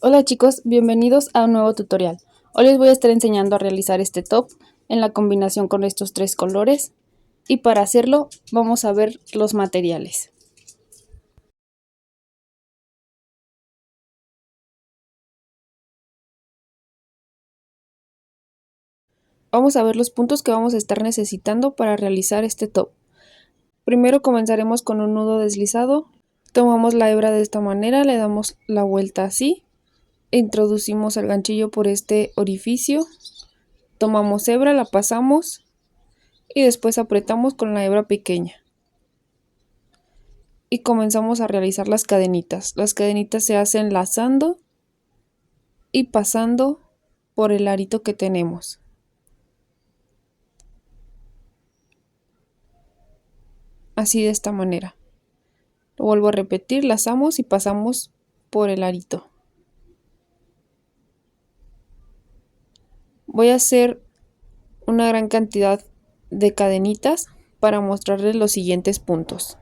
Hola chicos, bienvenidos a un nuevo tutorial. Hoy les voy a estar enseñando a realizar este top en la combinación con estos tres colores y para hacerlo vamos a ver los materiales. Vamos a ver los puntos que vamos a estar necesitando para realizar este top. Primero comenzaremos con un nudo deslizado. Tomamos la hebra de esta manera, le damos la vuelta así, introducimos el ganchillo por este orificio, tomamos hebra, la pasamos y después apretamos con la hebra pequeña. Y comenzamos a realizar las cadenitas. Las cadenitas se hacen lazando y pasando por el arito que tenemos. Así de esta manera. Lo vuelvo a repetir, lazamos y pasamos por el arito. Voy a hacer una gran cantidad de cadenitas para mostrarles los siguientes puntos.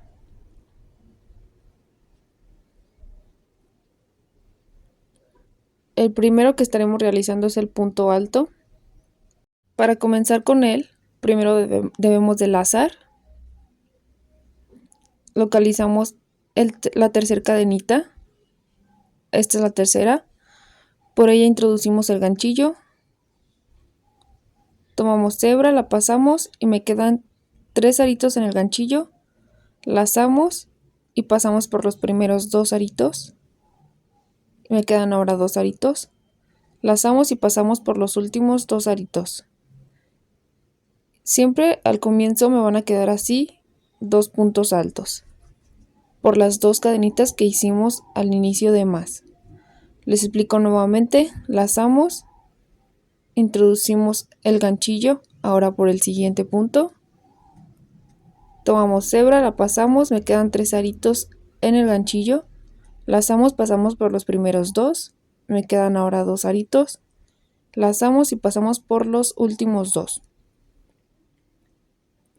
El primero que estaremos realizando es el punto alto. Para comenzar con él, primero debemos de lazar. Localizamos la tercera cadenita. Esta es la tercera. Por ella introducimos el ganchillo. Tomamos hebra, la pasamos y me quedan 3 aritos en el ganchillo. Lazamos y pasamos por los primeros 2 aritos. Me quedan ahora 2 aritos. Lazamos y pasamos por los últimos 2 aritos. Siempre al comienzo me van a quedar así 2 puntos altos por las 2 cadenitas que hicimos al inicio de más. Les explico nuevamente, lazamos, introducimos el ganchillo ahora por el siguiente punto. Tomamos hebra, la pasamos, me quedan 3 aritos en el ganchillo. Lazamos, pasamos por los primeros 2, me quedan ahora 2 aritos. Lazamos y pasamos por los últimos 2.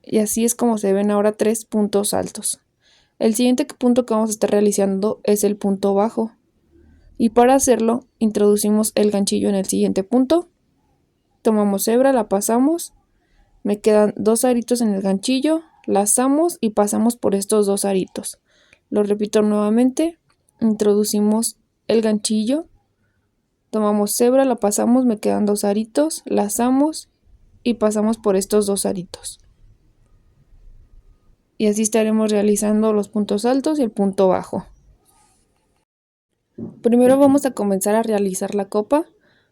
Y así es como se ven ahora 3 puntos altos. El siguiente punto que vamos a estar realizando es el punto bajo. Y para hacerlo, introducimos el ganchillo en el siguiente punto. Tomamos hebra, la pasamos. Me quedan 2 aritos en el ganchillo. Lazamos y pasamos por estos 2 aritos. Lo repito nuevamente. Introducimos el ganchillo. Tomamos hebra, la pasamos, me quedan 2 aritos. Lazamos y pasamos por estos 2 aritos. Y así estaremos realizando los puntos altos y el punto bajo. Primero vamos a comenzar a realizar la copa.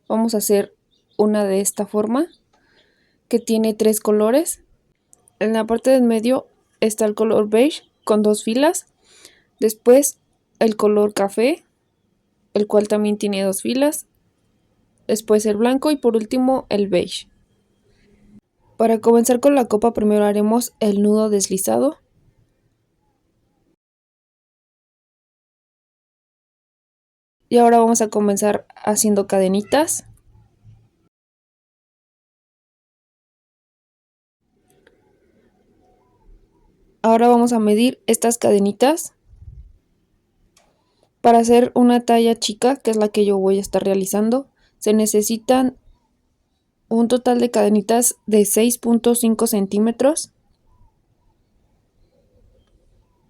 Vamos a hacer una de esta forma que tiene 3 colores. En la parte del medio está el color beige con 2 filas. Después el color café, el cual también tiene 2 filas. Después el blanco y por último el beige. Para comenzar con la copa primero haremos el nudo deslizado. Y ahora vamos a comenzar haciendo cadenitas. Ahora vamos a medir estas cadenitas. Para hacer una talla chica, que es la que yo voy a estar realizando, se necesitan un total de cadenitas de 6.5 centímetros.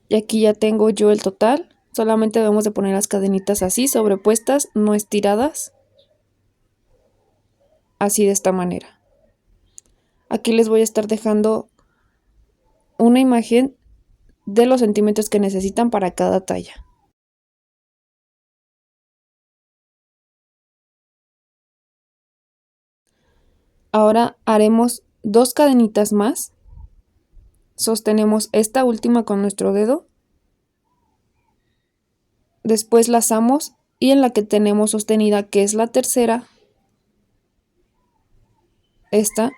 Y aquí ya tengo yo el total. Solamente debemos de poner las cadenitas así, sobrepuestas, no estiradas. Así de esta manera. Aquí les voy a estar dejando una imagen de los centímetros que necesitan para cada talla. Ahora haremos 2 cadenitas más. Sostenemos esta última con nuestro dedo. Después lazamos y en la que tenemos sostenida, que es la tercera, esta,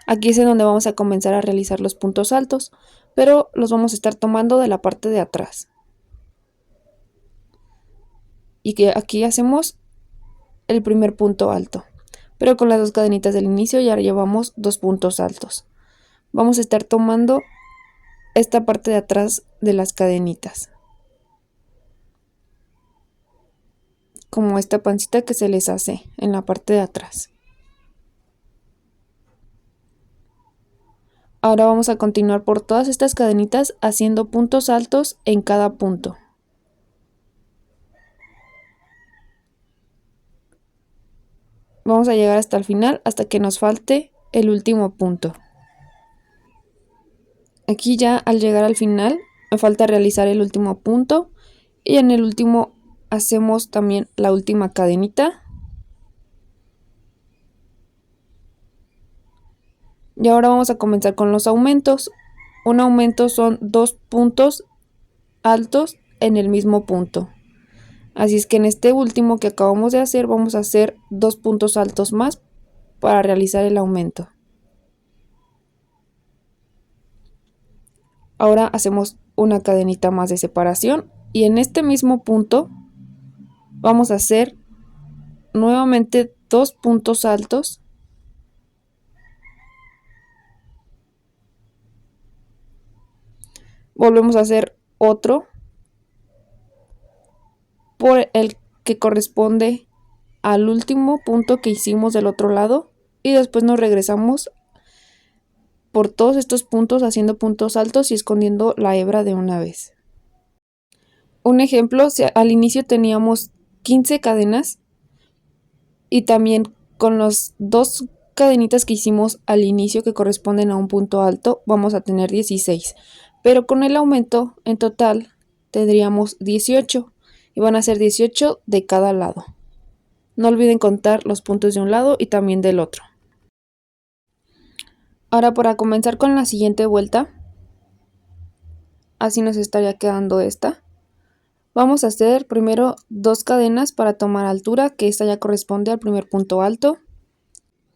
aquí es en donde vamos a comenzar a realizar los puntos altos, pero los vamos a estar tomando de la parte de atrás. Y que aquí hacemos el primer punto alto, pero con las 2 cadenitas del inicio ya llevamos 2 puntos altos. Vamos a estar tomando esta parte de atrás de las cadenitas. como esta pancita que se les hace en la parte de atrás. Ahora vamos a continuar por todas estas cadenitas haciendo puntos altos en cada punto. Vamos a llegar hasta el final, hasta que nos falte el último punto. Aquí ya al llegar al final me falta realizar el último punto y en el último hacemos también la última cadenita. Y ahora vamos a comenzar con los aumentos. Un aumento son 2 puntos altos en el mismo punto. Así es que en este último que acabamos de hacer vamos a hacer 2 puntos altos más para realizar el aumento. Ahora hacemos una cadenita más de separación y en este mismo punto vamos a hacer nuevamente 2 puntos altos. Volvemos a hacer otro por el que corresponde al último punto que hicimos del otro lado y después nos regresamos por todos estos puntos haciendo puntos altos y escondiendo la hebra de una vez. Un ejemplo, al inicio teníamos 15 cadenas y también con las 2 cadenitas que hicimos al inicio que corresponden a un punto alto vamos a tener 16, pero con el aumento en total tendríamos 18 y van a ser 18 de cada lado. No olviden contar los puntos de un lado y también del otro. Ahora para comenzar con la siguiente vuelta, así nos estaría quedando esta. Vamos a hacer primero 2 cadenas para tomar altura, que esta ya corresponde al primer punto alto.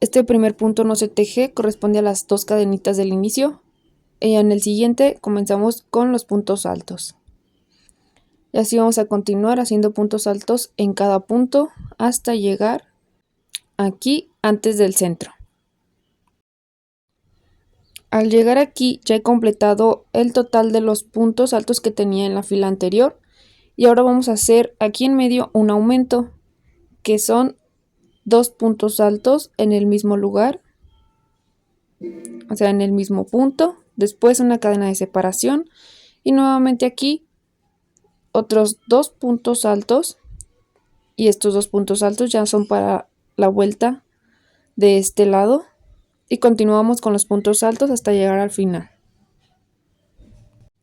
Este primer punto no se teje, corresponde a las 2 cadenitas del inicio. Y en el siguiente comenzamos con los puntos altos. Y así vamos a continuar haciendo puntos altos en cada punto hasta llegar aquí antes del centro. Al llegar aquí ya he completado el total de los puntos altos que tenía en la fila anterior. Y ahora vamos a hacer aquí en medio un aumento, que son 2 puntos altos en el mismo lugar, o sea, en el mismo punto. Después una cadena de separación y nuevamente aquí otros 2 puntos altos. Y estos 2 puntos altos ya son para la vuelta de este lado. Y continuamos con los puntos altos hasta llegar al final.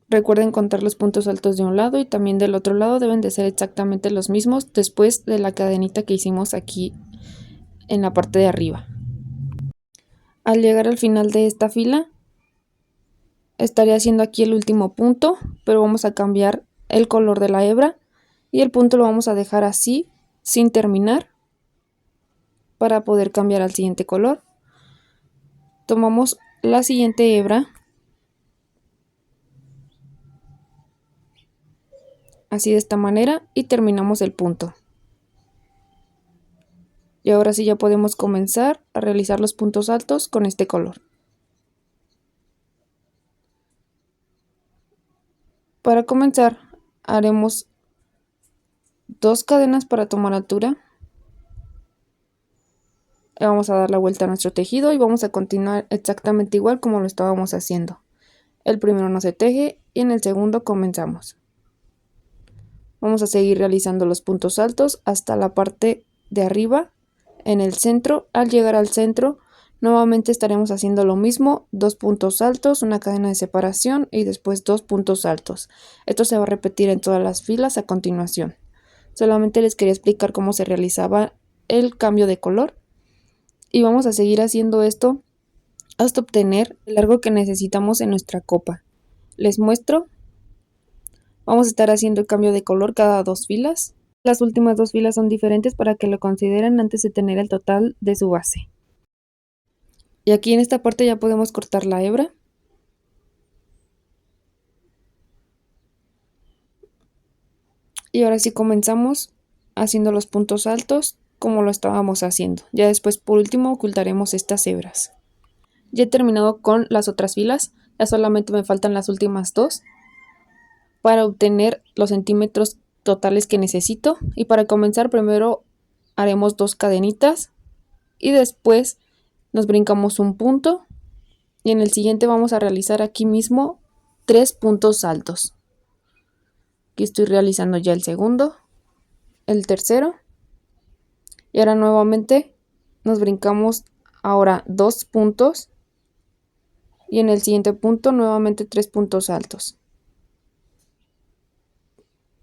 Recuerden contar los puntos altos de un lado y también del otro lado deben de ser exactamente los mismos después de la cadenita que hicimos aquí en la parte de arriba. Al llegar al final de esta fila estaré haciendo aquí el último punto, pero vamos a cambiar el color de la hebra y el punto lo vamos a dejar así sin terminar para poder cambiar al siguiente color. Tomamos la siguiente hebra, así de esta manera, y terminamos el punto. Y ahora sí ya podemos comenzar a realizar los puntos altos con este color. Para comenzar haremos 2 cadenas para tomar altura. Le vamos a dar la vuelta a nuestro tejido y vamos a continuar exactamente igual como lo estábamos haciendo. El primero no se teje y en el segundo comenzamos. Vamos a seguir realizando los puntos altos hasta la parte de arriba en el centro. Al llegar al centro nuevamente estaremos haciendo lo mismo, 2 puntos altos, una cadena de separación y después 2 puntos altos. Esto se va a repetir en todas las filas a continuación. Solamente les quería explicar cómo se realizaba el cambio de color y vamos a seguir haciendo esto hasta obtener el largo que necesitamos en nuestra copa. Les muestro. Vamos a estar haciendo el cambio de color cada 2 filas. Las últimas 2 filas son diferentes para que lo consideren antes de tener el total de su base. Y aquí en esta parte ya podemos cortar la hebra. Y ahora sí comenzamos haciendo los puntos altos como lo estábamos haciendo. Ya después por último ocultaremos estas hebras. Ya he terminado con las otras filas. Ya solamente me faltan las últimas 2 para obtener los centímetros totales que necesito. Y para comenzar, primero haremos 2 cadenitas y después nos brincamos un punto, y en el siguiente vamos a realizar aquí mismo 3 puntos altos. Aquí estoy realizando ya el segundo, el tercero, y ahora nuevamente nos brincamos ahora 2 puntos, y en el siguiente punto nuevamente 3 puntos altos.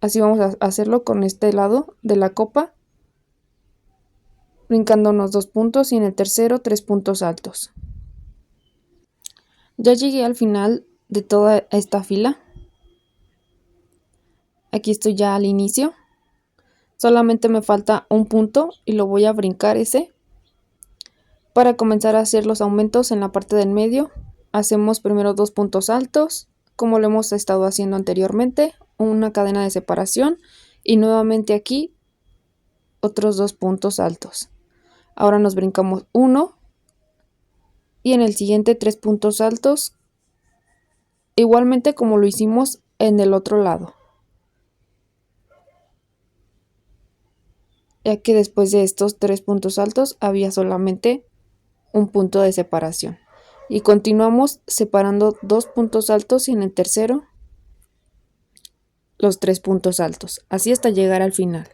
Así vamos a hacerlo con este lado de la copa, brincándonos 2 puntos y en el tercero 3 puntos altos. Ya llegué al final de toda esta fila. Aquí estoy ya al inicio. Solamente me falta un punto y lo voy a brincar ese. Para comenzar a hacer los aumentos en la parte del medio, hacemos primero 2 puntos altos, como lo hemos estado haciendo anteriormente, una cadena de separación y nuevamente aquí otros 2 puntos altos. Ahora nos brincamos 1 y en el siguiente 3 puntos altos, igualmente como lo hicimos en el otro lado. Ya que después de estos 3 puntos altos había solamente un punto de separación. Y continuamos separando 2 puntos altos y en el tercero los 3 puntos altos, así hasta llegar al final.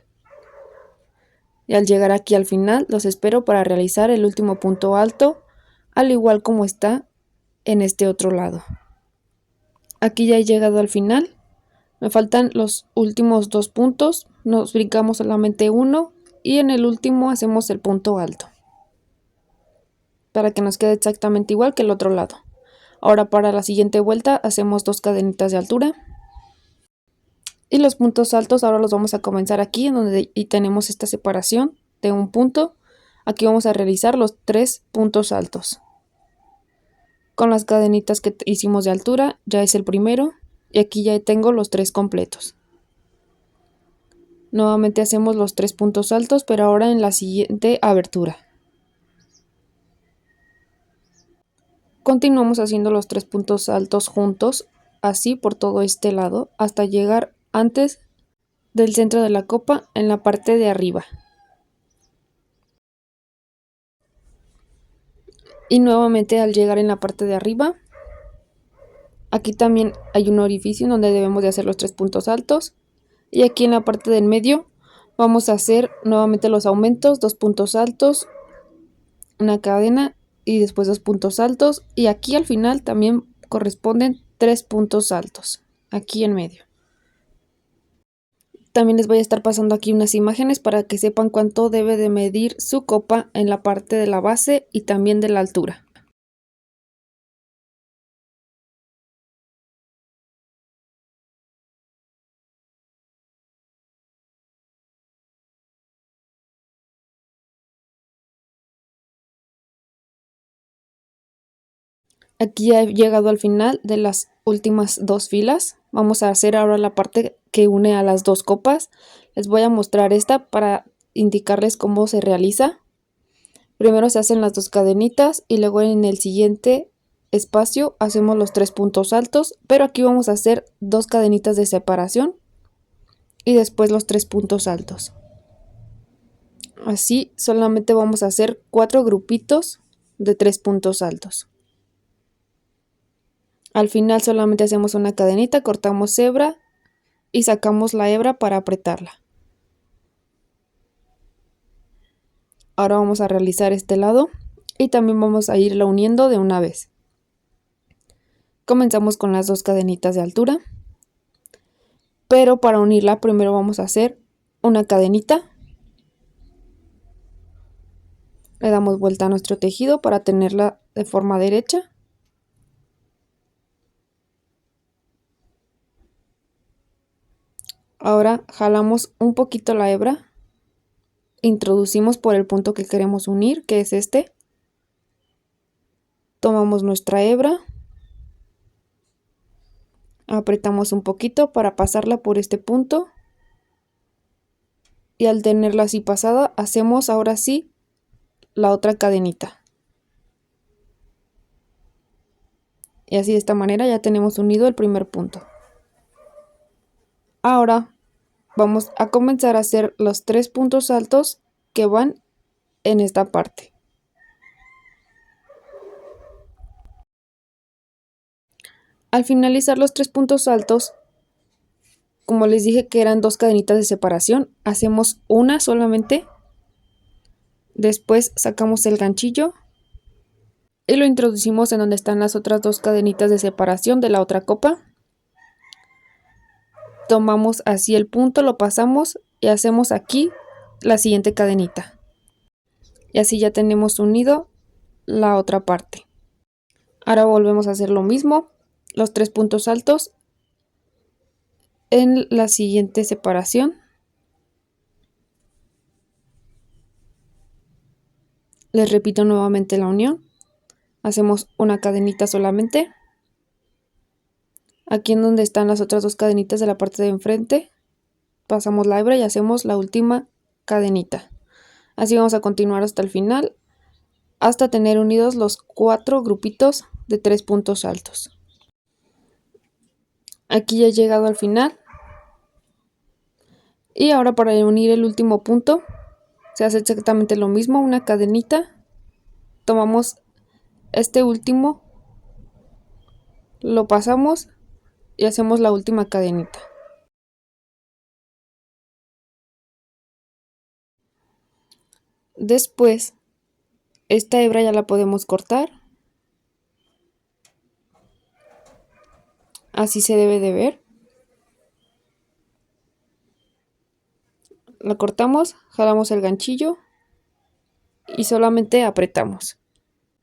Y al llegar aquí al final los espero para realizar el último punto alto, al igual como está en este otro lado. Aquí ya he llegado al final, me faltan los últimos 2 puntos, nos brincamos solamente uno y en el último hacemos el punto alto, para que nos quede exactamente igual que el otro lado. Ahora para la siguiente vuelta hacemos 2 cadenitas de altura. Y los puntos altos ahora los vamos a comenzar aquí, en donde y tenemos esta separación de un punto. Aquí vamos a realizar los 3 puntos altos. Con las cadenitas que hicimos de altura, ya es el primero. Y aquí ya tengo los 3 completos. Nuevamente hacemos los 3 puntos altos, pero ahora en la siguiente abertura. Continuamos haciendo los 3 puntos altos juntos, así por todo este lado, hasta llegar antes del centro de la copa en la parte de arriba. Y nuevamente al llegar en la parte de arriba, aquí también hay un orificio donde debemos de hacer los 3 puntos altos. Y aquí en la parte del medio vamos a hacer nuevamente los aumentos, 2 puntos altos, una cadena y después 2 puntos altos. Y aquí al final también corresponden 3 puntos altos, aquí en medio. También les voy a estar pasando aquí unas imágenes para que sepan cuánto debe de medir su copa en la parte de la base y también de la altura. Aquí ya he llegado al final de las últimas 2 filas. Vamos a hacer ahora la parte que une a las 2 copas. Les voy a mostrar esta para indicarles cómo se realiza. Primero se hacen las 2 cadenitas y luego en el siguiente espacio hacemos los 3 puntos altos, pero aquí vamos a hacer 2 cadenitas de separación y después los 3 puntos altos. Así solamente vamos a hacer 4 grupitos de 3 puntos altos. Al final solamente hacemos una cadenita, cortamos hebra y sacamos la hebra para apretarla. Ahora vamos a realizar este lado y también vamos a irla uniendo de una vez. Comenzamos con las 2 cadenitas de altura, pero para unirla primero vamos a hacer una cadenita. Le damos vuelta a nuestro tejido para tenerla de forma derecha. Ahora jalamos un poquito la hebra, introducimos por el punto que queremos unir, que es este. Tomamos nuestra hebra, apretamos un poquito para pasarla por este punto y al tenerla así pasada hacemos ahora sí la otra cadenita. Y así de esta manera ya tenemos unido el primer punto. Ahora vamos a comenzar a hacer los 3 puntos altos que van en esta parte. Al finalizar los 3 puntos altos, como les dije que eran 2 cadenitas de separación, hacemos una solamente. Después sacamos el ganchillo y lo introducimos en donde están las otras 2 cadenitas de separación de la otra copa. Tomamos así el punto, lo pasamos y hacemos aquí la siguiente cadenita. Y así ya tenemos unido la otra parte. Ahora volvemos a hacer lo mismo, los 3 puntos altos en la siguiente separación. Les repito nuevamente la unión. Hacemos una cadenita solamente. Aquí en donde están las otras 2 cadenitas de la parte de enfrente, pasamos la hebra y hacemos la última cadenita. Así vamos a continuar hasta el final, hasta tener unidos los 4 grupitos de 3 puntos altos. Aquí ya he llegado al final. Y ahora para unir el último punto, se hace exactamente lo mismo, una cadenita. Tomamos este último, lo pasamos y hacemos la última cadenita. Después, esta hebra ya la podemos cortar. Así se debe de ver. La cortamos, jalamos el ganchillo y solamente apretamos.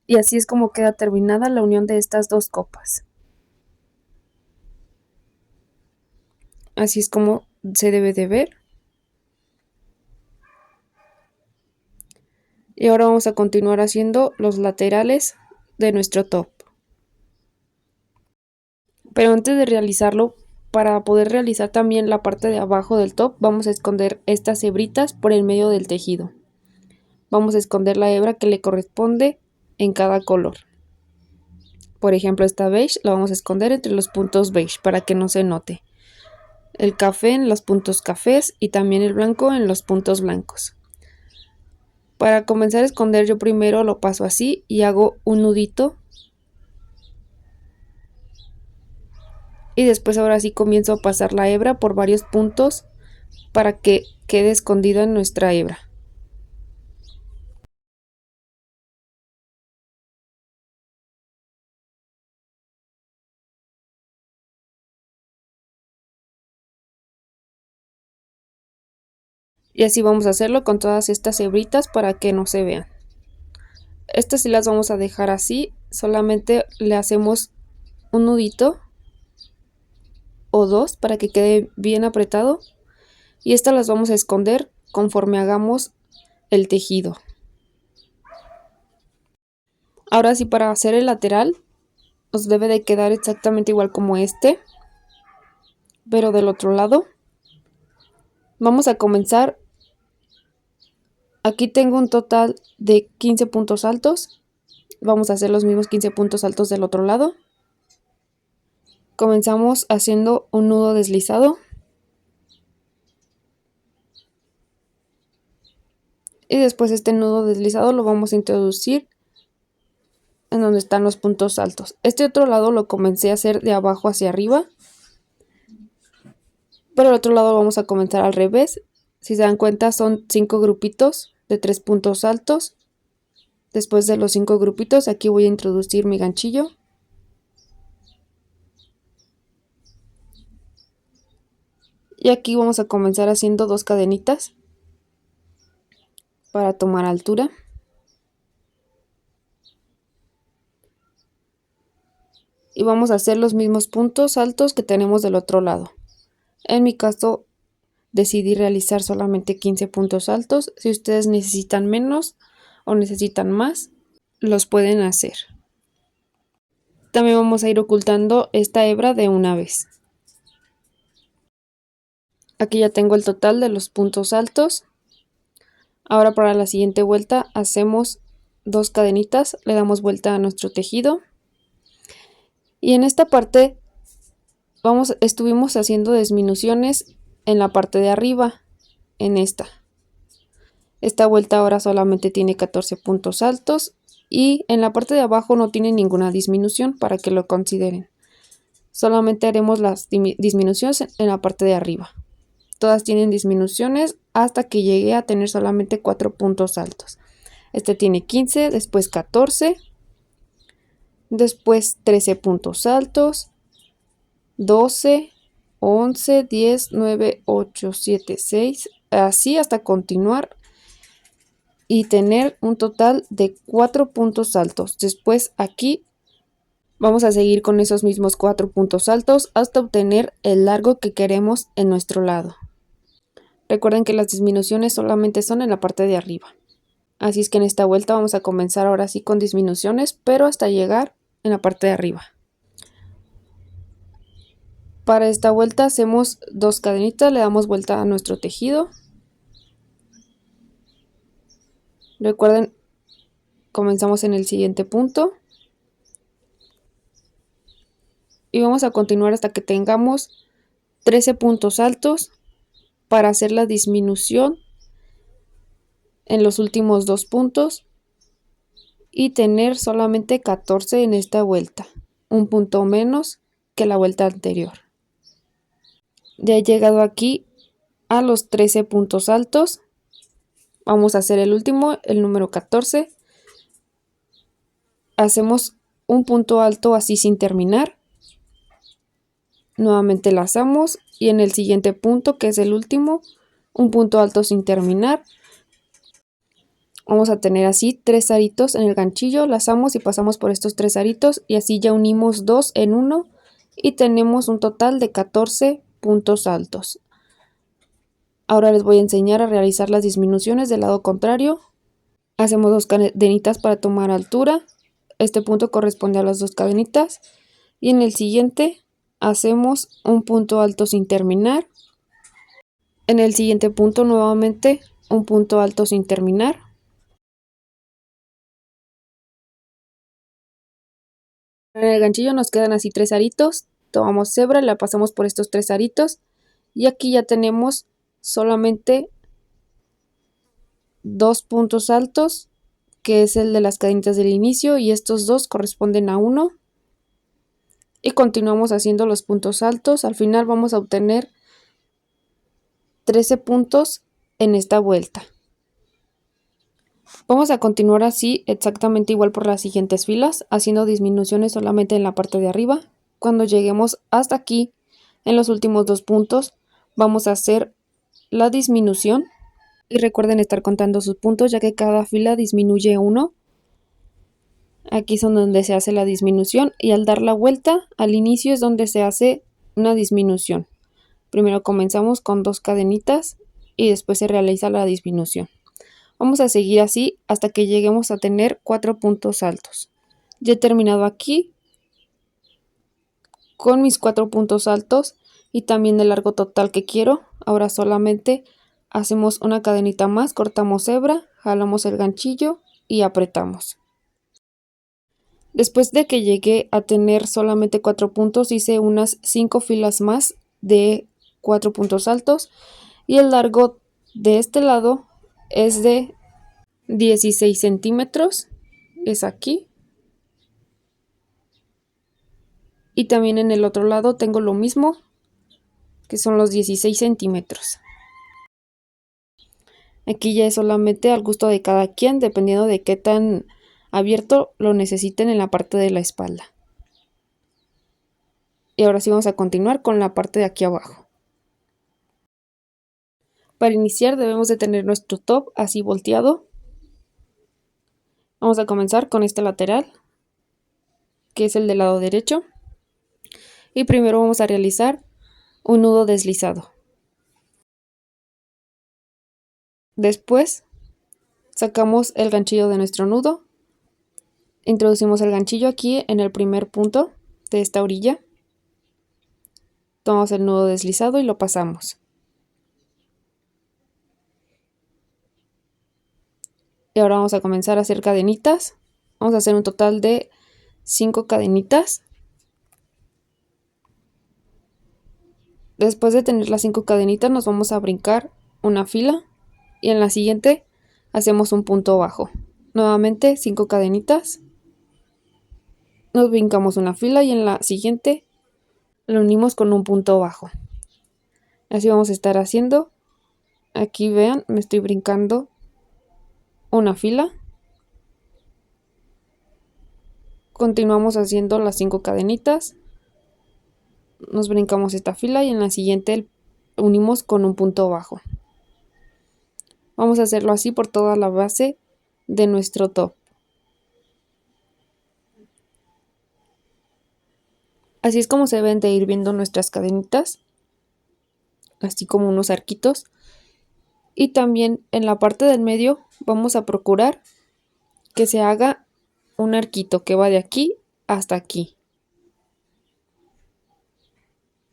Y así es como queda terminada la unión de estas 2 copas. Así es como se debe de ver. Y ahora vamos a continuar haciendo los laterales de nuestro top. Pero antes de realizarlo, para poder realizar también la parte de abajo del top, vamos a esconder estas hebritas por el medio del tejido. Vamos a esconder la hebra que le corresponde en cada color. Por ejemplo, esta beige la vamos a esconder entre los puntos beige para que no se note. El café en los puntos cafés y también el blanco en los puntos blancos. Para comenzar a esconder, yo primero lo paso así y hago un nudito. Y después ahora sí comienzo a pasar la hebra por varios puntos para que quede escondida en nuestra hebra. Y así vamos a hacerlo con todas estas hebritas para que no se vean. Estas sí las vamos a dejar así, solamente le hacemos un nudito o 2 para que quede bien apretado. Y estas las vamos a esconder conforme hagamos el tejido. Ahora sí, para hacer el lateral nos debe de quedar exactamente igual como este, pero del otro lado. Vamos a comenzar. Aquí tengo un total de 15 puntos altos. Vamos a hacer los mismos 15 puntos altos del otro lado. Comenzamos haciendo un nudo deslizado. Y después este nudo deslizado lo vamos a introducir en donde están los puntos altos. Este otro lado lo comencé a hacer de abajo hacia arriba. Pero el otro lado lo vamos a comenzar al revés. Si se dan cuenta, son 5 grupitos de 3 puntos altos. Después de los 5 grupitos, aquí voy a introducir mi ganchillo. Y aquí vamos a comenzar haciendo 2 cadenitas para tomar altura. Y vamos a hacer los mismos puntos altos que tenemos del otro lado. En mi caso, decidí realizar solamente 15 puntos altos. Si ustedes necesitan menos o necesitan más, los pueden hacer. También vamos a ir ocultando esta hebra de una vez. Aquí ya tengo el total de los puntos altos. Ahora para la siguiente vuelta hacemos 2 cadenitas, le damos vuelta a nuestro tejido. Y en esta parte estuvimos haciendo disminuciones en la parte de arriba, en esta. Esta vuelta ahora solamente tiene 14 puntos altos y en la parte de abajo no tiene ninguna disminución para que lo consideren. Solamente haremos las disminuciones en la parte de arriba. Todas tienen disminuciones hasta que llegue a tener solamente 4 puntos altos. Este tiene 15, después 14, después 13 puntos altos, 12, 11, 10, 9, 8, 7, 6, así hasta continuar y tener un total de 4 puntos altos. Después aquí vamos a seguir con esos mismos 4 puntos altos hasta obtener el largo que queremos en nuestro lado. Recuerden que las disminuciones solamente son en la parte de arriba. Así es que en esta vuelta vamos a comenzar ahora sí con disminuciones, pero hasta llegar en la parte de arriba. Para esta vuelta hacemos 2 cadenitas, le damos vuelta a nuestro tejido. Recuerden, comenzamos en el siguiente punto. Y vamos a continuar hasta que tengamos 13 puntos altos para hacer la disminución en los últimos 2 puntos y tener solamente 14 en esta vuelta, un punto menos que la vuelta anterior. Ya he llegado aquí a los 13 puntos altos. Vamos a hacer el último, el número 14. Hacemos un punto alto así sin terminar. Nuevamente lazamos y en el siguiente punto, que es el último, un punto alto sin terminar. Vamos a tener así 3 aritos en el ganchillo, lazamos y pasamos por estos 3 aritos y así ya unimos 2 en uno y tenemos un total de 14 puntos altos. Ahora les voy a enseñar a realizar las disminuciones del lado contrario. Hacemos 2 cadenitas para tomar altura. Este punto corresponde a las 2 cadenitas y en el siguiente hacemos un punto alto sin terminar. En el siguiente punto nuevamente un punto alto sin terminar. En el ganchillo nos quedan así 3 aritos. Tomamos hebra, la pasamos por estos 3 aritos y aquí ya tenemos solamente 2 puntos altos, que es el de las cadenitas del inicio, y estos 2 corresponden a 1. Y continuamos haciendo los puntos altos. Al final vamos a obtener 13 puntos en esta vuelta. Vamos a continuar así exactamente igual por las siguientes filas, haciendo disminuciones solamente en la parte de arriba. Cuando lleguemos hasta aquí, en los últimos 2 puntos, vamos a hacer la disminución. Y recuerden estar contando sus puntos, ya que cada fila disminuye 1. Aquí son donde se hace la disminución y al dar la vuelta al inicio es donde se hace una disminución. Primero comenzamos con 2 cadenitas y después se realiza la disminución. Vamos a seguir así hasta que lleguemos a tener 4 puntos altos. Ya he terminado aquí con mis 4 puntos altos y también el largo total que quiero. Ahora solamente hacemos una cadenita más, cortamos hebra, jalamos el ganchillo y apretamos. Después de que llegué a tener solamente 4 puntos, hice unas 5 filas más de 4 puntos altos y el largo de este lado es de 16 centímetros, es aquí. Y también en el otro lado tengo lo mismo, que son los 16 centímetros. Aquí ya es solamente al gusto de cada quien, dependiendo de qué tan abierto lo necesiten en la parte de la espalda. Y ahora sí vamos a continuar con la parte de aquí abajo. Para iniciar debemos de tener nuestro top así volteado. Vamos a comenzar con este lateral, que es el del lado derecho. Y primero vamos a realizar un nudo deslizado. Después sacamos el ganchillo de nuestro nudo. Introducimos el ganchillo aquí en el primer punto de esta orilla. Tomamos el nudo deslizado y lo pasamos. Y ahora vamos a comenzar a hacer cadenitas. Vamos a hacer un total de 5 cadenitas. Después de tener las 5 cadenitas nos vamos a brincar una fila y en la siguiente hacemos un punto bajo. Nuevamente 5 cadenitas, nos brincamos una fila y en la siguiente lo unimos con un punto bajo. Así vamos a estar haciendo. Aquí vean, me estoy brincando una fila. Continuamos haciendo las 5 cadenitas. Nos brincamos esta fila y en la siguiente unimos con un punto bajo. Vamos a hacerlo así por toda la base de nuestro top. Así es como se deben de ir viendo nuestras cadenitas, así como unos arquitos. Y también en la parte del medio vamos a procurar que se haga un arquito que va de aquí hasta aquí.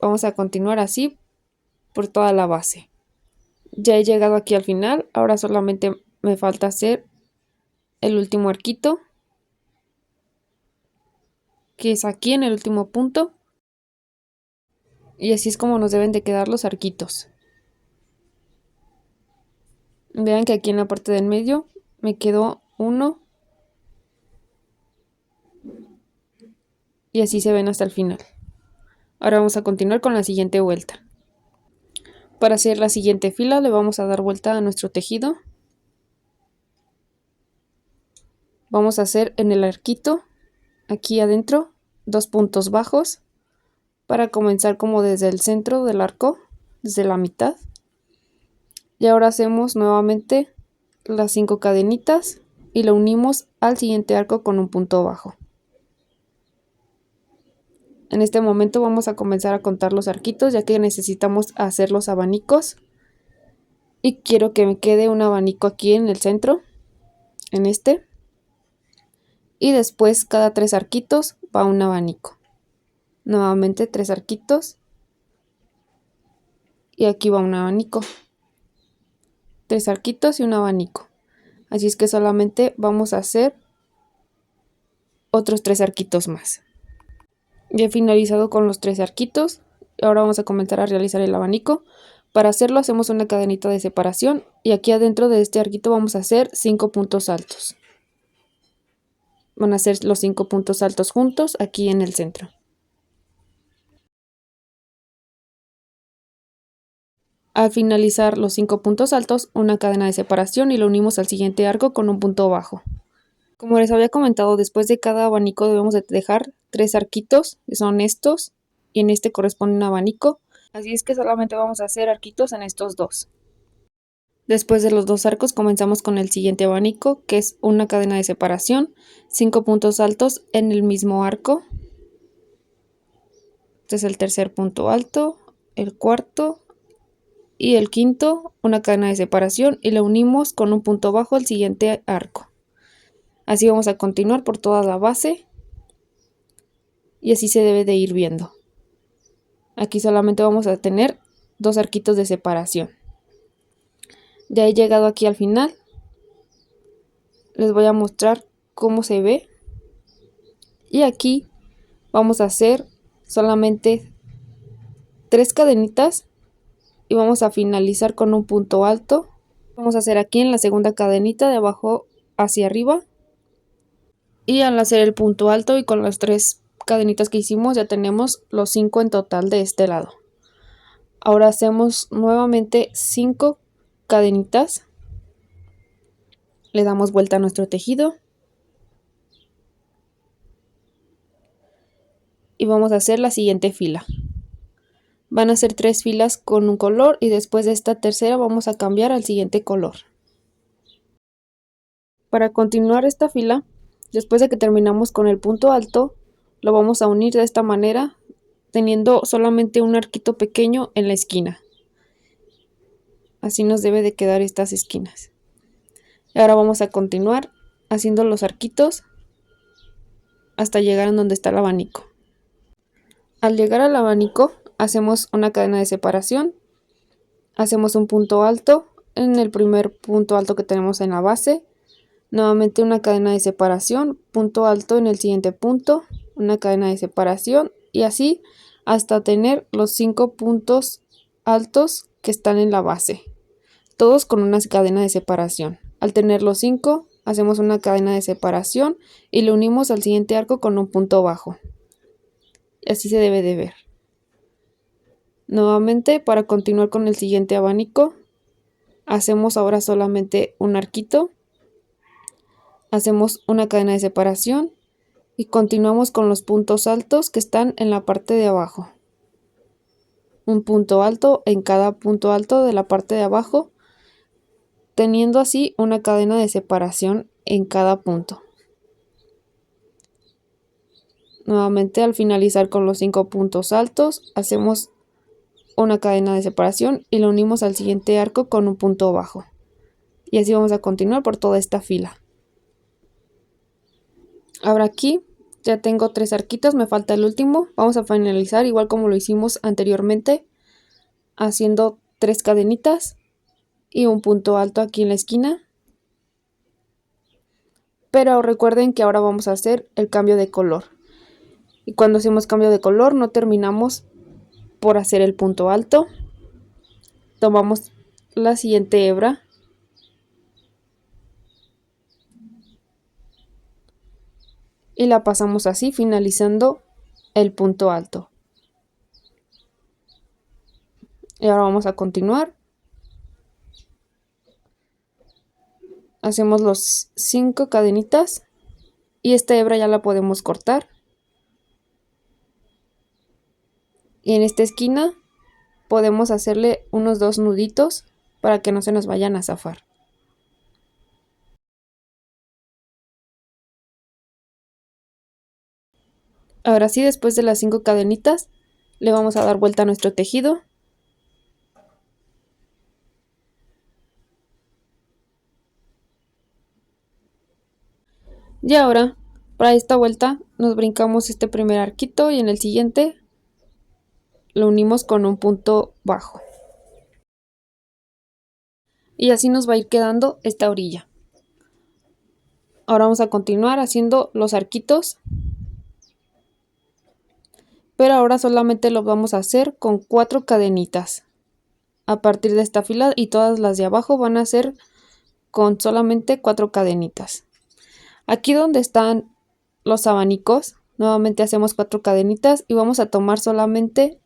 Vamos a continuar así por toda la base. Ya he llegado aquí al final, ahora solamente me falta hacer el último arquito, que es aquí en el último punto. Y así es como nos deben de quedar los arquitos. Vean que aquí en la parte del medio me quedó uno. Y así se ven hasta el final. Ahora vamos a continuar con la siguiente vuelta. Para hacer la siguiente fila le vamos a dar vuelta a nuestro tejido. Vamos a hacer en el arquito, aquí adentro, 2 puntos bajos para comenzar como desde el centro del arco, desde la mitad. Y ahora hacemos nuevamente las 5 cadenitas y lo unimos al siguiente arco con un punto bajo. En este momento vamos a comenzar a contar los arquitos, ya que necesitamos hacer los abanicos. Y quiero que me quede un abanico aquí en el centro, en este. Y después cada 3 arquitos va un abanico. Nuevamente 3 arquitos. Y aquí va un abanico. 3 arquitos y un abanico. Así es que solamente vamos a hacer otros 3 arquitos más. Ya he finalizado con los 3 arquitos. Ahora vamos a comenzar a realizar el abanico. Para hacerlo hacemos una cadenita de separación y aquí adentro de este arquito vamos a hacer 5 puntos altos. Van a ser los 5 puntos altos juntos aquí en el centro. Al finalizar los 5 puntos altos, una cadena de separación y lo unimos al siguiente arco con un punto bajo. Como les había comentado, después de cada abanico debemos de dejar 3 arquitos, que son estos, y en este corresponde un abanico. Así es que solamente vamos a hacer arquitos en estos dos. Después de los 2 arcos comenzamos con el siguiente abanico, que es una cadena de separación, 5 puntos altos en el mismo arco. Este es el tercer punto alto, el cuarto y el quinto, una cadena de separación y lo unimos con un punto bajo al siguiente arco. Así vamos a continuar por toda la base y así se debe de ir viendo. Aquí solamente vamos a tener 2 arquitos de separación. Ya he llegado aquí al final. Les voy a mostrar cómo se ve. Y aquí vamos a hacer solamente 3 cadenitas y vamos a finalizar con un punto alto. Vamos a hacer aquí en la segunda cadenita de abajo hacia arriba. Y al hacer el punto alto y con las 3 cadenitas que hicimos ya tenemos los 5 en total de este lado. Ahora hacemos nuevamente 5 cadenitas. Le damos vuelta a nuestro tejido. Y vamos a hacer la siguiente fila. Van a ser 3 filas con un color y después de esta tercera vamos a cambiar al siguiente color. Para continuar esta fila, después de que terminamos con el punto alto, lo vamos a unir de esta manera, teniendo solamente un arquito pequeño en la esquina. Así nos debe de quedar estas esquinas. Y ahora vamos a continuar haciendo los arquitos hasta llegar a donde está el abanico. Al llegar al abanico, hacemos una cadena de separación, hacemos un punto alto en el primer punto alto que tenemos en la base, nuevamente una cadena de separación, punto alto en el siguiente punto, una cadena de separación y así hasta tener los 5 puntos altos que están en la base, todos con una cadena de separación. Al tener los 5, hacemos una cadena de separación y lo unimos al siguiente arco con un punto bajo. Y así se debe de ver. Nuevamente, para continuar con el siguiente abanico, hacemos ahora solamente un arquito, hacemos una cadena de separación y continuamos con los puntos altos que están en la parte de abajo. Un punto alto en cada punto alto de la parte de abajo, teniendo así una cadena de separación en cada punto. Nuevamente, al finalizar con los 5 puntos altos, hacemos una cadena de separación y lo unimos al siguiente arco con un punto bajo. Y así vamos a continuar por toda esta fila. Ahora aquí ya tengo 3 arquitos, me falta el último. Vamos a finalizar igual como lo hicimos anteriormente, haciendo 3 cadenitas y un punto alto aquí en la esquina. Pero recuerden que ahora vamos a hacer el cambio de color. Y cuando hacemos cambio de color no terminamos por hacer el punto alto. Tomamos la siguiente hebra y la pasamos así, finalizando el punto alto. Y ahora vamos a continuar. Hacemos los 5 cadenitas y esta hebra ya la podemos cortar. Y en esta esquina podemos hacerle unos 2 nuditos para que no se nos vayan a zafar. Ahora sí, después de las 5 cadenitas, le vamos a dar vuelta a nuestro tejido. Y ahora, para esta vuelta, nos brincamos este primer arquito y en el siguiente lo unimos con un punto bajo. Y así nos va a ir quedando esta orilla. Ahora vamos a continuar haciendo los arquitos, pero ahora solamente lo vamos a hacer con 4 cadenitas. A partir de esta fila y todas las de abajo van a ser con solamente 4 cadenitas. Aquí donde están los abanicos, nuevamente hacemos 4 cadenitas y vamos a tomar solamente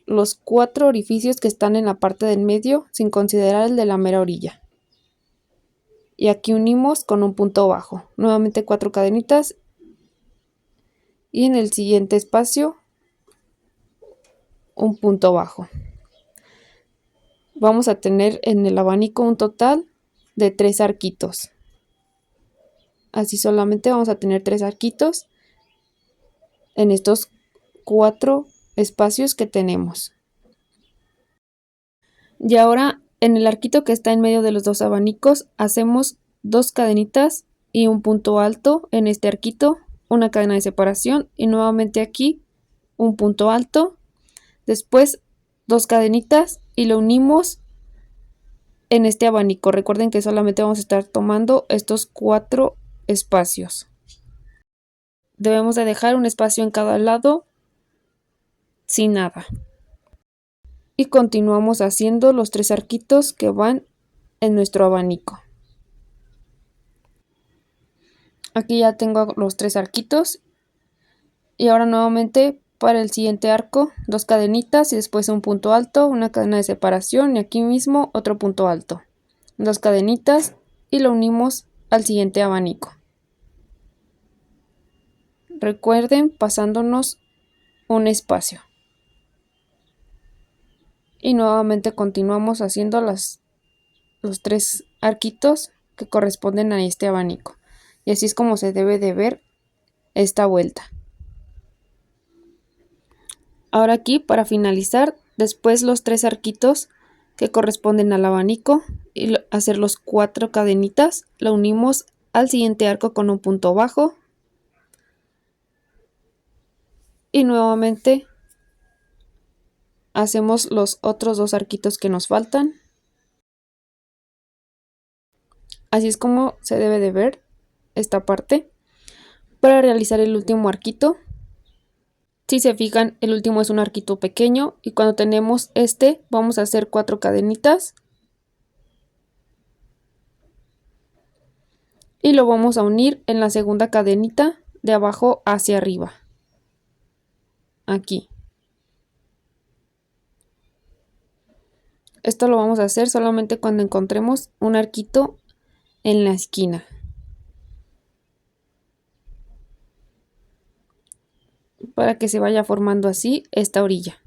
los 4 orificios que están en la parte del medio sin considerar el de la mera orilla. Y aquí unimos con un punto bajo, nuevamente 4 cadenitas y en el siguiente espacio un punto bajo. Vamos a tener en el abanico un total de 3 arquitos. Así solamente vamos a tener 3 arquitos en estos 4 espacios que tenemos. Y ahora en el arquito que está en medio de los 2 abanicos hacemos 2 cadenitas y un punto alto en este arquito, una cadena de separación y nuevamente aquí un punto alto, después 2 cadenitas y lo unimos en este abanico. Recuerden que solamente vamos a estar tomando estos 4 espacios. Debemos de dejar un espacio en cada lado sin nada. Y continuamos haciendo los 3 arquitos que van en nuestro abanico. Aquí ya tengo los 3 arquitos y ahora nuevamente para el siguiente arco 2 cadenitas y después un punto alto, una cadena de separación y aquí mismo otro punto alto, 2 cadenitas y lo unimos al siguiente abanico. Recuerden pasándonos un espacio. Y nuevamente continuamos haciendo los 3 arquitos que corresponden a este abanico. Y así es como se debe de ver esta vuelta. Ahora aquí para finalizar, después los 3 arquitos que corresponden al abanico y hacer los 4 cadenitas, lo unimos al siguiente arco con un punto bajo. Y nuevamente hacemos los otros 2 arquitos que nos faltan. Así es como se debe de ver esta parte. Para realizar el último arquito, Si se fijan, el último es un arquito pequeño y cuando tenemos este vamos a hacer 4 cadenitas y lo vamos a unir en la segunda cadenita de abajo hacia arriba, aquí. Esto lo vamos a hacer solamente cuando encontremos un arquito en la esquina. Para que se vaya formando así esta orilla.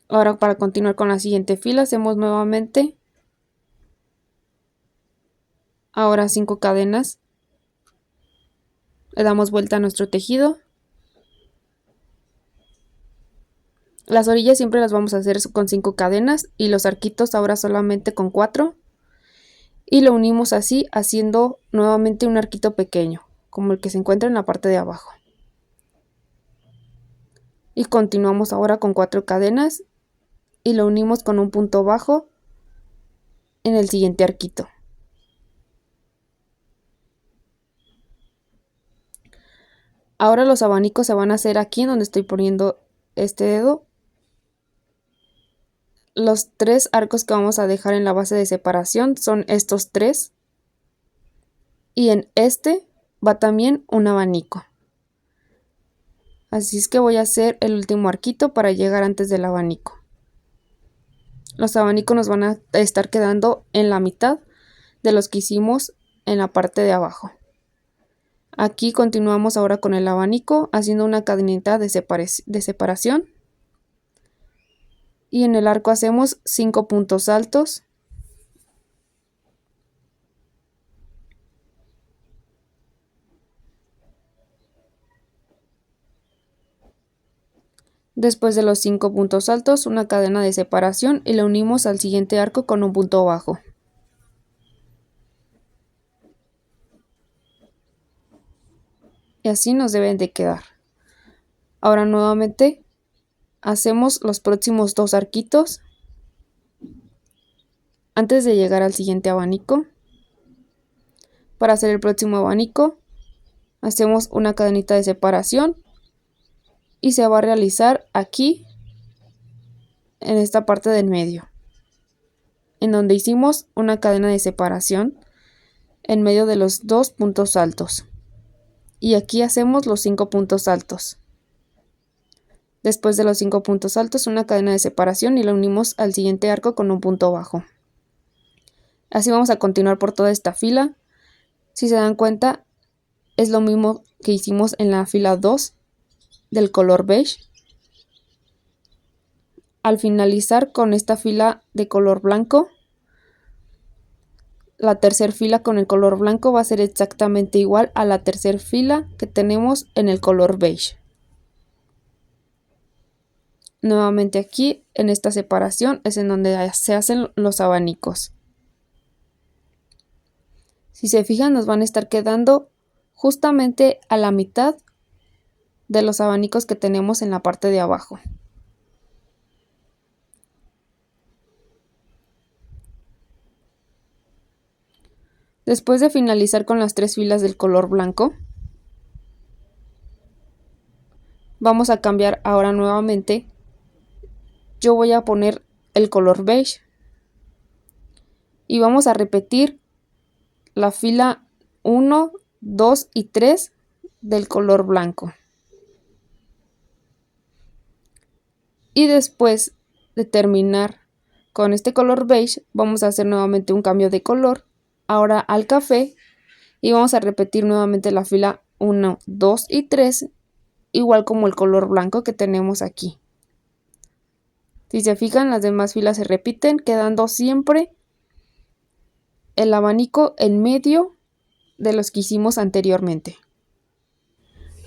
Ahora, para continuar con la siguiente fila, hacemos nuevamente ahora 5 cadenas. Le damos vuelta a nuestro tejido. Las orillas siempre las vamos a hacer con 5 cadenas y los arquitos ahora solamente con 4. Y lo unimos así, haciendo nuevamente un arquito pequeño, como el que se encuentra en la parte de abajo. Y continuamos ahora con 4 cadenas y lo unimos con un punto bajo en el siguiente arquito. Ahora los abanicos se van a hacer aquí donde estoy poniendo este dedo. Los 3 arcos que vamos a dejar en la base de separación son estos 3. Y en este va también un abanico. Así es que voy a hacer el último arquito para llegar antes del abanico. Los abanicos nos van a estar quedando en la mitad de los que hicimos en la parte de abajo. Aquí continuamos ahora con el abanico haciendo una cadenita de separación. Y en el arco hacemos 5 puntos altos. Después de los 5 puntos altos, una cadena de separación y la unimos al siguiente arco con un punto bajo. Y así nos deben de quedar. Ahora nuevamente hacemos los próximos 2 arquitos antes de llegar al siguiente abanico. Para hacer el próximo abanico hacemos una cadenita de separación y se va a realizar aquí en esta parte del medio, en donde hicimos una cadena de separación en medio de los 2 puntos altos. Y aquí hacemos los 5 puntos altos. Después de los 5 puntos altos, una cadena de separación y la unimos al siguiente arco con un punto bajo. Así vamos a continuar por toda esta fila. Si se dan cuenta, es lo mismo que hicimos en la fila 2 del color beige. Al finalizar con esta fila de color blanco, la tercera fila con el color blanco va a ser exactamente igual a la tercera fila que tenemos en el color beige. Nuevamente aquí en esta separación es en donde se hacen los abanicos. Si se fijan, nos van a estar quedando justamente a la mitad de los abanicos que tenemos en la parte de abajo. Después de finalizar con las 3 filas del color blanco, vamos a cambiar ahora nuevamente. Yo voy a poner el color beige y vamos a repetir la fila 1, 2 y 3 del color blanco. Y después de terminar con este color beige, vamos a hacer nuevamente un cambio de color, ahora al café, y vamos a repetir nuevamente la fila 1, 2 y 3, igual como el color blanco que tenemos aquí. Si se fijan, las demás filas se repiten, quedando siempre el abanico en medio de los que hicimos anteriormente.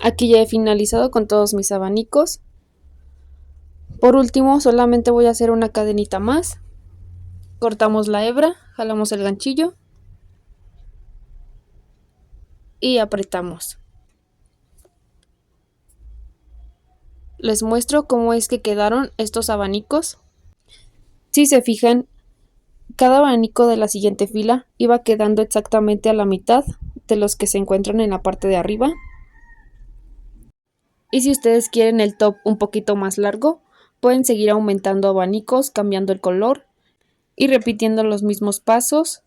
Aquí ya he finalizado con todos mis abanicos. Por último, solamente voy a hacer una cadenita más. Cortamos la hebra, jalamos el ganchillo y apretamos. Les muestro cómo es que quedaron estos abanicos. Si se fijan, cada abanico de la siguiente fila iba quedando exactamente a la mitad de los que se encuentran en la parte de arriba. Y si ustedes quieren el top un poquito más largo, pueden seguir aumentando abanicos, cambiando el color y repitiendo los mismos pasos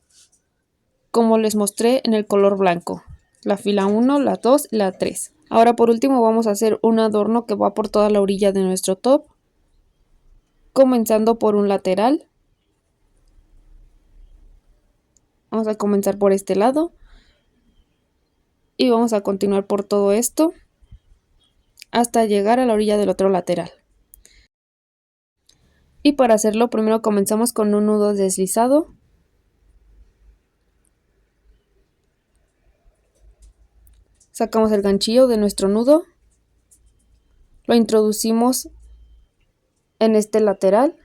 como les mostré en el color blanco. La fila 1, la 2 y la 3. Ahora por último vamos a hacer un adorno que va por toda la orilla de nuestro top, comenzando por un lateral. Vamos a comenzar por este lado y vamos a continuar por todo esto hasta llegar a la orilla del otro lateral. Y para hacerlo primero comenzamos con un nudo deslizado. Sacamos el ganchillo de nuestro nudo, lo introducimos en este lateral.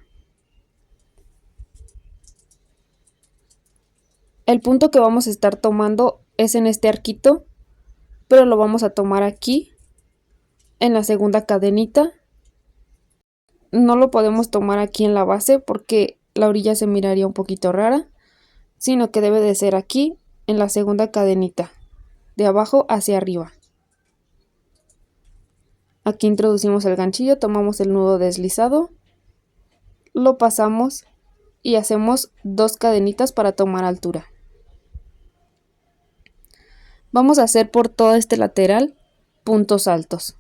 El punto que vamos a estar tomando es en este arquito, pero lo vamos a tomar aquí en la segunda cadenita. No lo podemos tomar aquí en la base porque la orilla se miraría un poquito rara, sino que debe de ser aquí en la segunda cadenita, de abajo hacia arriba. Aquí introducimos el ganchillo, tomamos el nudo deslizado, lo pasamos y hacemos 2 cadenitas para tomar altura. Vamos a hacer por todo este lateral puntos altos.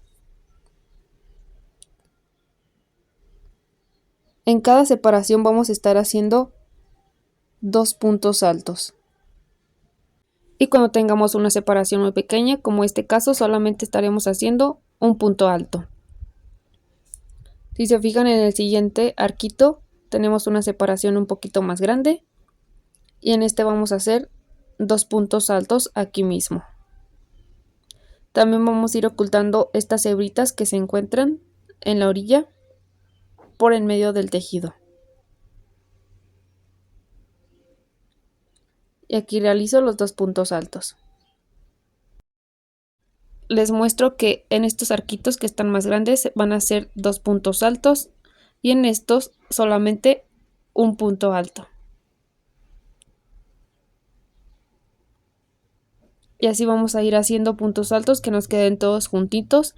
En cada separación vamos a estar haciendo 2 puntos altos. Y cuando tengamos una separación muy pequeña, como este caso, solamente estaremos haciendo un punto alto. Si se fijan en el siguiente arquito, tenemos una separación un poquito más grande. Y en este vamos a hacer 2 puntos altos aquí mismo. También vamos a ir ocultando estas hebritas que se encuentran en la orilla por en medio del tejido. Y aquí realizo los 2 puntos altos. Les muestro que en estos arquitos que están más grandes van a ser 2 puntos altos y en estos solamente un punto alto. Y así vamos a ir haciendo puntos altos que nos queden todos juntitos.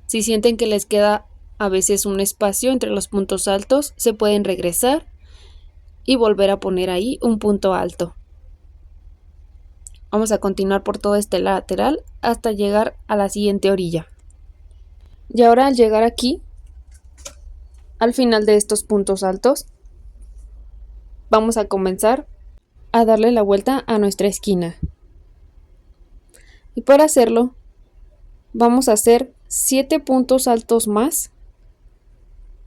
Si sienten que les queda a veces un espacio entre los puntos altos, se pueden regresar y volver a poner ahí un punto alto. Vamos a continuar por todo este lateral hasta llegar a la siguiente orilla. Y ahora al llegar aquí, al final de estos puntos altos, vamos a comenzar a darle la vuelta a nuestra esquina. Y para hacerlo, vamos a hacer 7 puntos altos más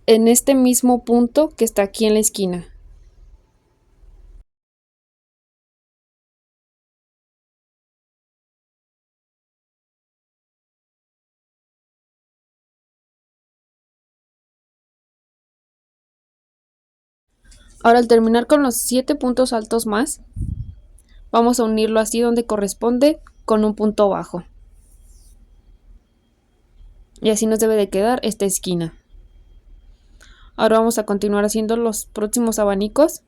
en este mismo punto que está aquí en la esquina. Ahora al terminar con los 7 puntos altos más, vamos a unirlo así donde corresponde con un punto bajo. Y así nos debe de quedar esta esquina. Ahora vamos a continuar haciendo los próximos abanicos.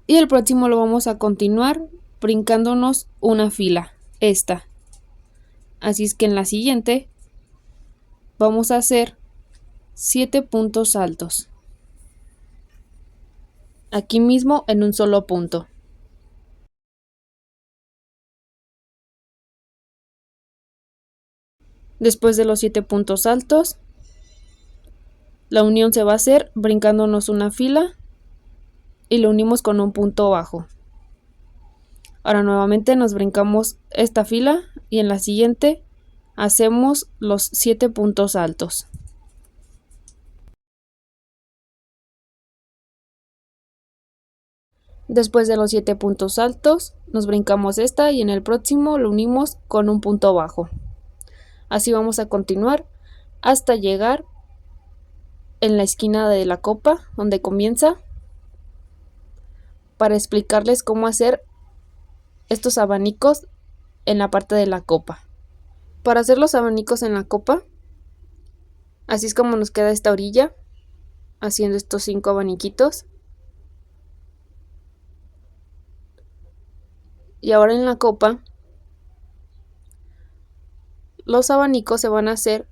Y el próximo lo vamos a continuar brincándonos una fila, esta. Así es que en la siguiente vamos a hacer 7 puntos altos. Aquí mismo en un solo punto. Después de los 7 puntos altos, la unión se va a hacer brincándonos una fila y lo unimos con un punto bajo. Ahora nuevamente nos brincamos esta fila y en la siguiente hacemos los 7 puntos altos. Después de los 7 puntos altos, nos brincamos esta y en el próximo lo unimos con un punto bajo. Así vamos a continuar hasta llegar en la esquina de la copa donde comienza, para explicarles cómo hacer estos abanicos en la parte de la copa. Para hacer los abanicos en la copa, así es como nos queda esta orilla, haciendo estos 5 abaniquitos. Y ahora en la copa los abanicos se van a hacer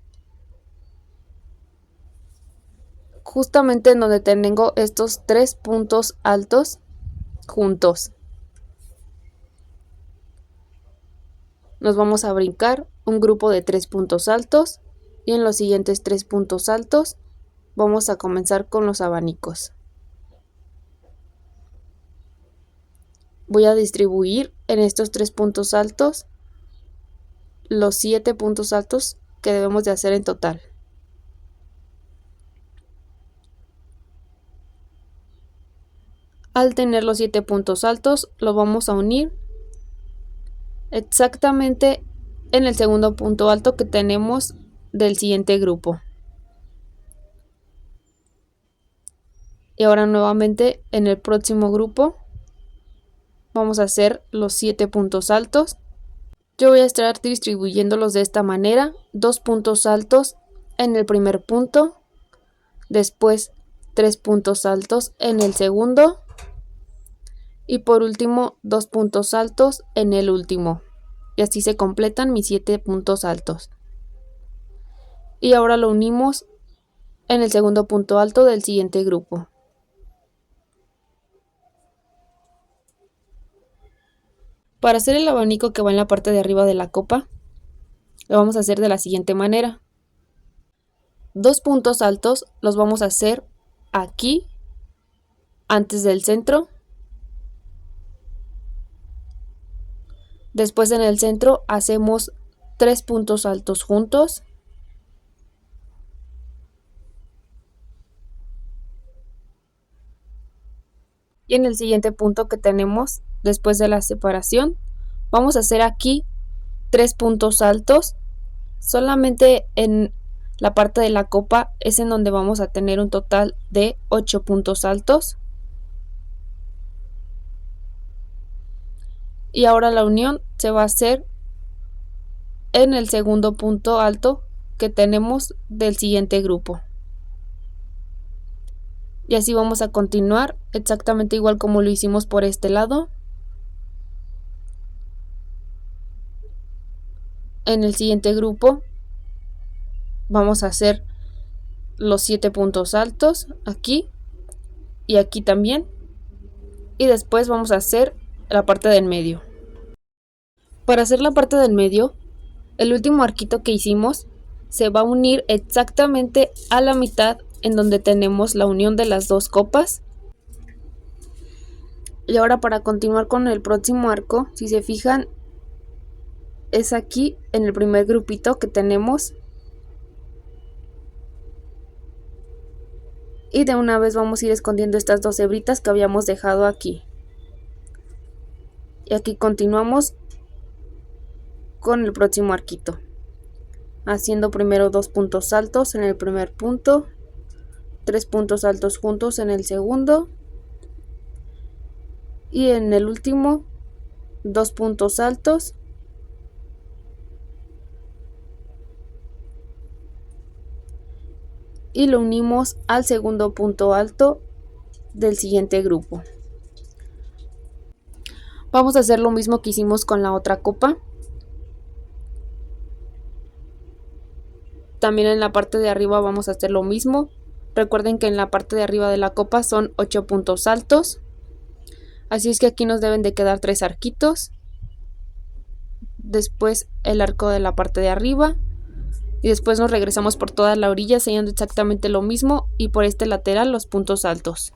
justamente en donde tengo estos 3 puntos altos juntos. Nos vamos a brincar un grupo de 3 puntos altos y en los siguientes 3 puntos altos vamos a comenzar con los abanicos. Voy a distribuir en estos 3 puntos altos los 7 puntos altos que debemos de hacer en total. Al tener los 7 puntos altos, los vamos a unir exactamente en el segundo punto alto que tenemos del siguiente grupo. Y ahora nuevamente en el próximo grupo vamos a hacer los 7 puntos altos. Yo voy a estar distribuyéndolos de esta manera: 2 puntos altos en el primer punto, después 3 puntos altos en el segundo y por último 2 puntos altos en el último. Y así se completan mis 7 puntos altos. Y ahora lo unimos en el segundo punto alto del siguiente grupo. Para hacer el abanico que va en la parte de arriba de la copa, lo vamos a hacer de la siguiente manera. 2 puntos altos los vamos a hacer aquí, antes del centro. Después en el centro hacemos 3 puntos altos juntos. Y en el siguiente punto que tenemos después de la separación, vamos a hacer aquí 3 puntos altos. Solamente en la parte de la copa es en donde vamos a tener un total de 8 puntos altos. Y ahora la unión se va a hacer en el segundo punto alto que tenemos del siguiente grupo. Y así vamos a continuar exactamente igual como lo hicimos por este lado. En el siguiente grupo vamos a hacer los 7 puntos altos aquí y aquí también. Y después vamos a hacer la parte del medio. Para hacer la parte del medio, el último arquito que hicimos se va a unir exactamente a la mitad en donde tenemos la unión de las dos copas. Y ahora para continuar con el próximo arco, si se fijan, es aquí en el primer grupito que tenemos. Y de una vez vamos a ir escondiendo estas dos hebritas que habíamos dejado aquí. Y aquí continuamos con el próximo arquito, haciendo primero 2 puntos altos en el primer punto, 3 puntos altos juntos en el segundo y en el último 2 puntos altos y lo unimos al segundo punto alto del siguiente grupo. Vamos a hacer lo mismo que hicimos con la otra copa. También en la parte de arriba vamos a hacer lo mismo. Recuerden que en la parte de arriba de la copa son 8 puntos altos. Así es que aquí nos deben de quedar 3 arquitos. Después el arco de la parte de arriba. Y después nos regresamos por toda la orilla sellando exactamente lo mismo. Y por este lateral los puntos altos.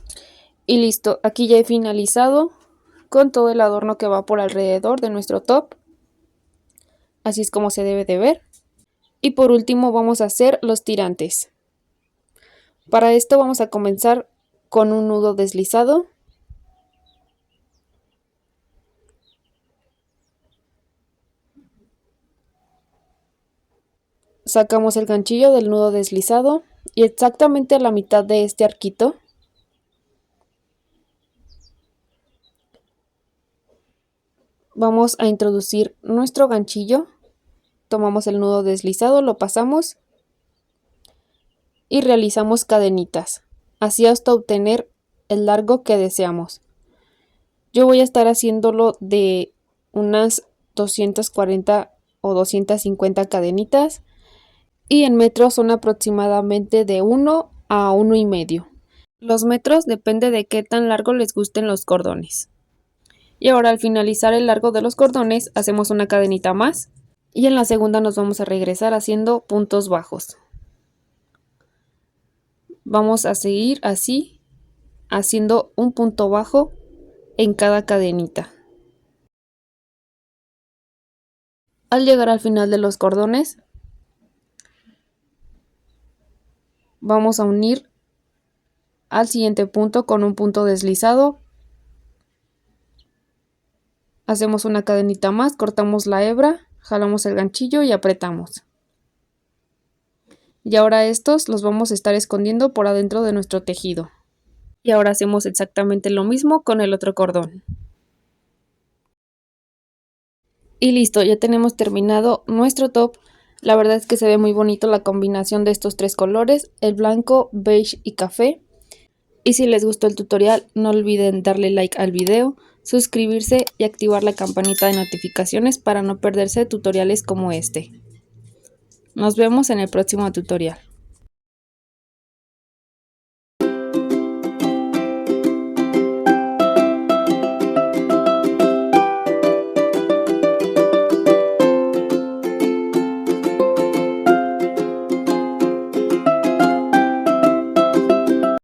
Y listo, aquí ya he finalizado con todo el adorno que va por alrededor de nuestro top. Así es como se debe de ver. Y por último vamos a hacer los tirantes. Para esto vamos a comenzar con un nudo deslizado. Sacamos el ganchillo del nudo deslizado y exactamente a la mitad de este arquito vamos a introducir nuestro ganchillo. Tomamos el nudo deslizado, lo pasamos y realizamos cadenitas, así hasta obtener el largo que deseamos. Yo voy a estar haciéndolo de unas 240 o 250 cadenitas y en metros son aproximadamente de 1 a 1,5. Los metros depende de qué tan largo les gusten los cordones. Y ahora al finalizar el largo de los cordones hacemos una cadenita más y en la segunda nos vamos a regresar haciendo puntos bajos. Vamos a seguir así haciendo un punto bajo en cada cadenita. Al llegar al final de los cordones vamos a unir al siguiente punto con un punto deslizado. Hacemos una cadenita más, cortamos la hebra, jalamos el ganchillo y apretamos. Y ahora estos los vamos a estar escondiendo por adentro de nuestro tejido. Y ahora hacemos exactamente lo mismo con el otro cordón. Y listo, ya tenemos terminado nuestro top. La verdad es que se ve muy bonito la combinación de estos tres colores, el blanco, beige y café. Y si les gustó el tutorial, no olviden darle like al video, suscribirse y activar la campanita de notificaciones para no perderse tutoriales como este. Nos vemos en el próximo tutorial.